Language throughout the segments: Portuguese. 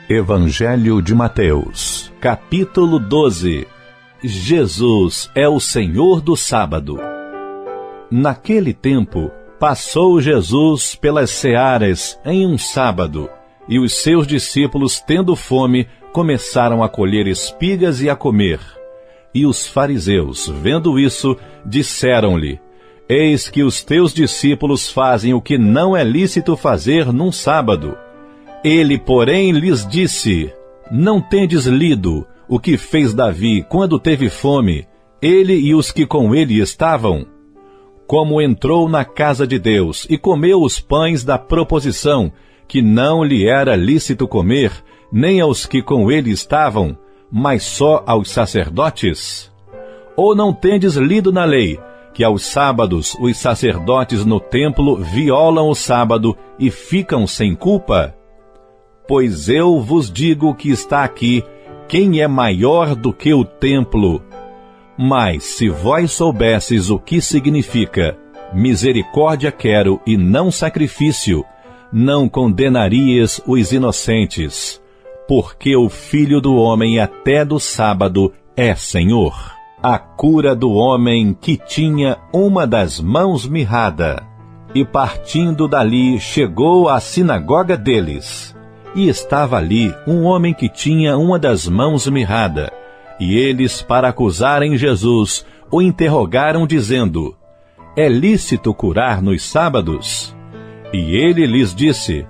Evangelho de Mateus, capítulo 12. Jesus é o Senhor do sábado. Naquele tempo, passou Jesus pelas searas em um sábado, e os seus discípulos, tendo fome, começaram a colher espigas e a comer. E os fariseus, vendo isso, disseram-lhe: Eis que os teus discípulos fazem o que não é lícito fazer num sábado. Ele, porém, lhes disse: Não tendes lido o que fez Davi quando teve fome, ele e os que com ele estavam? Como entrou na casa de Deus e comeu os pães da proposição, que não lhe era lícito comer, nem aos que com ele estavam, mas só aos sacerdotes? Ou não tendes lido na lei, que aos sábados os sacerdotes no templo violam o sábado e ficam sem culpa? Pois eu vos digo que está aqui quem é maior do que o templo. Mas se vós soubesses o que significa misericórdia quero e não sacrifício, não condenarias os inocentes, porque o Filho do Homem até do sábado é Senhor. A cura do homem que tinha uma das mãos mirrada. E partindo dali chegou à sinagoga deles. E estava ali um homem que tinha uma das mãos mirrada. E eles, para acusarem Jesus, o interrogaram dizendo: É lícito curar nos sábados? E ele lhes disse: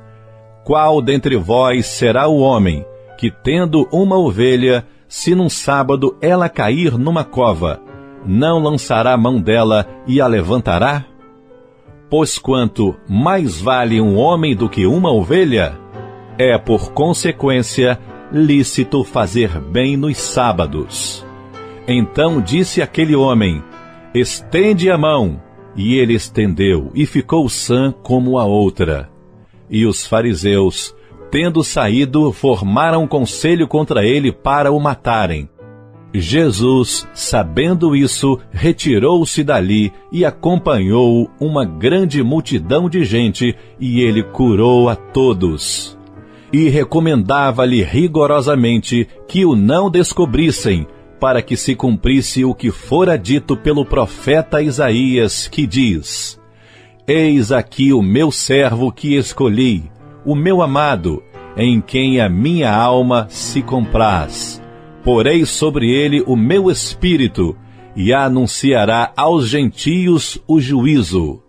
Qual dentre vós será o homem que, tendo uma ovelha, se num sábado ela cair numa cova, não lançará a mão dela e a levantará? Pois quanto mais vale um homem do que uma ovelha, é, por consequência, lícito fazer bem nos sábados. Então disse aquele homem: Estende a mão. E ele estendeu, e ficou sã como a outra. E os fariseus, tendo saído, formaram conselho contra ele para o matarem. Jesus, sabendo isso, retirou-se dali e acompanhou uma grande multidão de gente, e ele curou a todos. E recomendava-lhe rigorosamente que o não descobrissem, para que se cumprisse o que fora dito pelo profeta Isaías, que diz: Eis aqui o meu servo que escolhi, o meu amado, em quem a minha alma se compraz. Porei sobre ele o meu espírito, e anunciará aos gentios o juízo.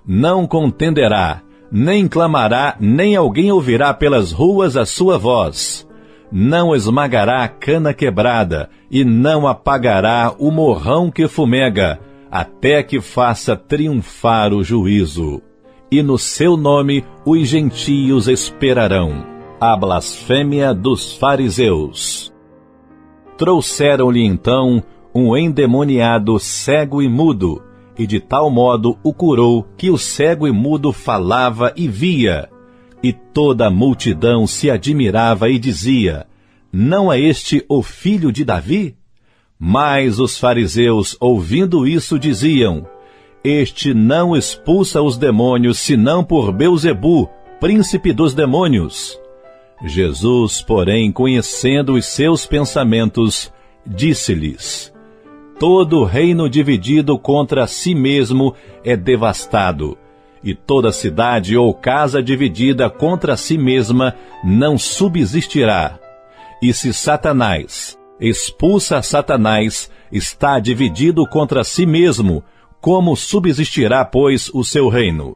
Não contenderá, nem clamará, nem alguém ouvirá pelas ruas a sua voz. Não esmagará a cana quebrada, e não apagará o morrão que fumega, até que faça triunfar o juízo. E no seu nome os gentios esperarão. A blasfêmia dos fariseus. Trouxeram-lhe então um endemoniado cego e mudo, e de tal modo o curou que o cego e mudo falava e via. E toda a multidão se admirava e dizia: Não é este o filho de Davi? Mas os fariseus, ouvindo isso, diziam: Este não expulsa os demônios, senão por Belzebu, príncipe dos demônios. Jesus, porém, conhecendo os seus pensamentos, disse-lhes: Todo reino dividido contra si mesmo é devastado, e toda cidade ou casa dividida contra si mesma não subsistirá. E se Satanás expulsa Satanás, está dividido contra si mesmo, como subsistirá, pois, o seu reino?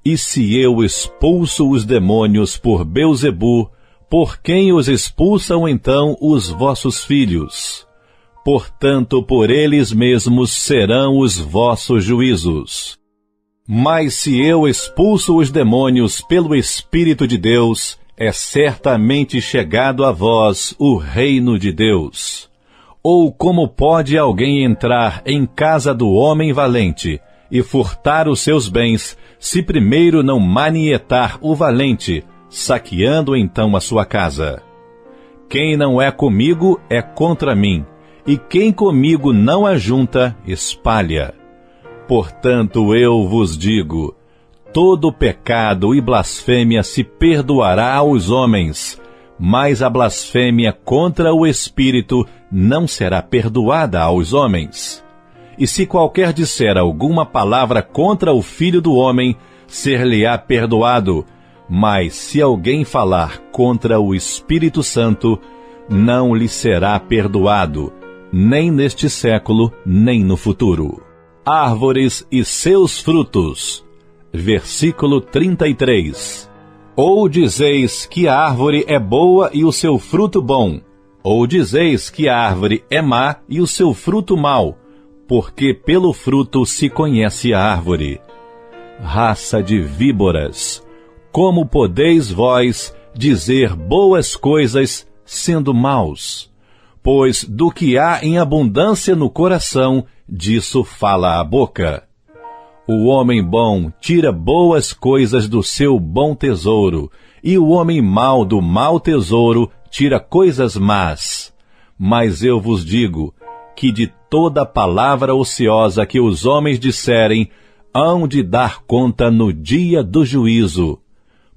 E se eu expulso os demônios por Belzebu, por quem os expulsam então os vossos filhos? Portanto, por eles mesmos serão os vossos juízos. Mas se eu expulso os demônios pelo Espírito de Deus, é certamente chegado a vós o reino de Deus. Ou como pode alguém entrar em casa do homem valente e furtar os seus bens, se primeiro não manietar o valente, saqueando então a sua casa? Quem não é comigo é contra mim, e quem comigo não ajunta, espalha. Portanto, eu vos digo: todo pecado e blasfêmia se perdoará aos homens, mas a blasfêmia contra o Espírito não será perdoada aos homens. E se qualquer disser alguma palavra contra o Filho do Homem, ser-lhe-á perdoado, mas se alguém falar contra o Espírito Santo, não lhe será perdoado, nem neste século, nem no futuro. Árvores e seus frutos. Versículo 33. Ou dizeis que a árvore é boa e o seu fruto bom, ou dizeis que a árvore é má e o seu fruto mau, porque pelo fruto se conhece a árvore. Raça de víboras, como podeis vós dizer boas coisas sendo maus? Pois do que há em abundância no coração, disso fala a boca. O homem bom tira boas coisas do seu bom tesouro, e o homem mau do mau tesouro tira coisas más. Mas eu vos digo que de toda palavra ociosa que os homens disserem, hão de dar conta no dia do juízo.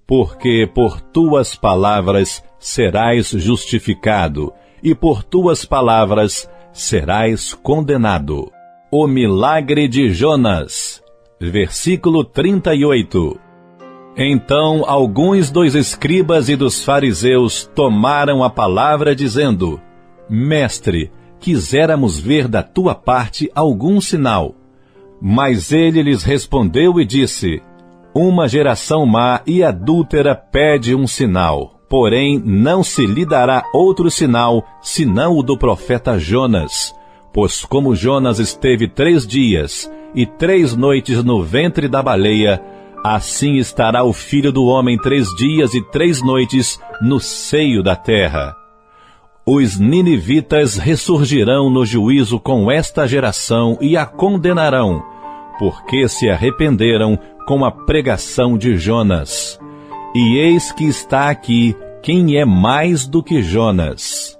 Porque por tuas palavras serás justificado, e por tuas palavras serás condenado. O milagre de Jonas. Versículo 38. Então alguns dos escribas e dos fariseus tomaram a palavra dizendo: Mestre, quiséramos ver da tua parte algum sinal. Mas ele lhes respondeu e disse: Uma geração má e adúltera pede um sinal, porém não se lhe dará outro sinal, senão o do profeta Jonas. Pois como Jonas esteve 3 dias e 3 noites no ventre da baleia, assim estará o Filho do Homem 3 dias e 3 noites no seio da terra. Os ninivitas ressurgirão no juízo com esta geração e a condenarão, porque se arrependeram com a pregação de Jonas. E eis que está aqui quem é mais do que Jonas.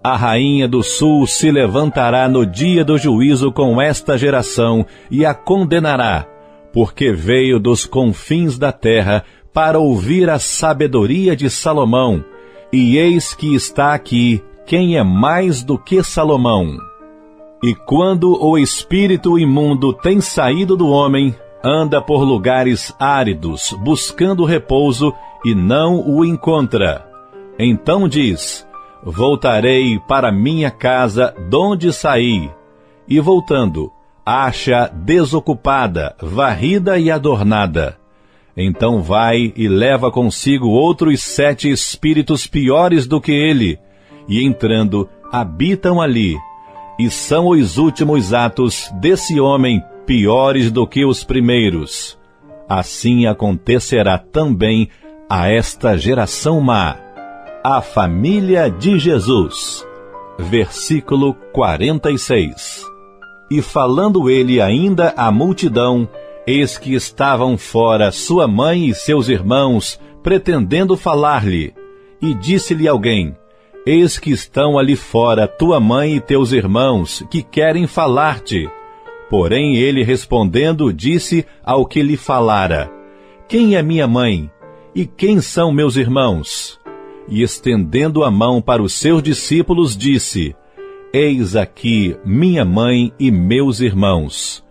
A rainha do sul se levantará no dia do juízo com esta geração e a condenará, porque veio dos confins da terra para ouvir a sabedoria de Salomão, e eis que está aqui quem é mais do que Salomão. E quando o espírito imundo tem saído do homem, anda por lugares áridos, buscando repouso, e não o encontra. Então diz: Voltarei para minha casa donde saí. E voltando, acha desocupada, varrida e adornada. Então vai e leva consigo outros 7 espíritos piores do que ele, e entrando, habitam ali. E são os últimos atos desse homem piores do que os primeiros. Assim acontecerá também a esta geração má. A família de Jesus. Versículo 46. E falando ele ainda à multidão, eis que estavam fora sua mãe e seus irmãos, pretendendo falar-lhe. E disse-lhe alguém: Eis que estão ali fora tua mãe e teus irmãos, que querem falar-te. Porém ele respondendo, disse ao que lhe falara: Quem é minha mãe? E quem são meus irmãos? E estendendo a mão para os seus discípulos, disse: Eis aqui minha mãe e meus irmãos.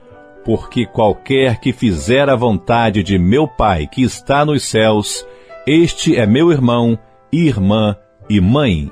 Porque qualquer que fizer a vontade de meu Pai que está nos céus, este é meu irmão, irmã e mãe.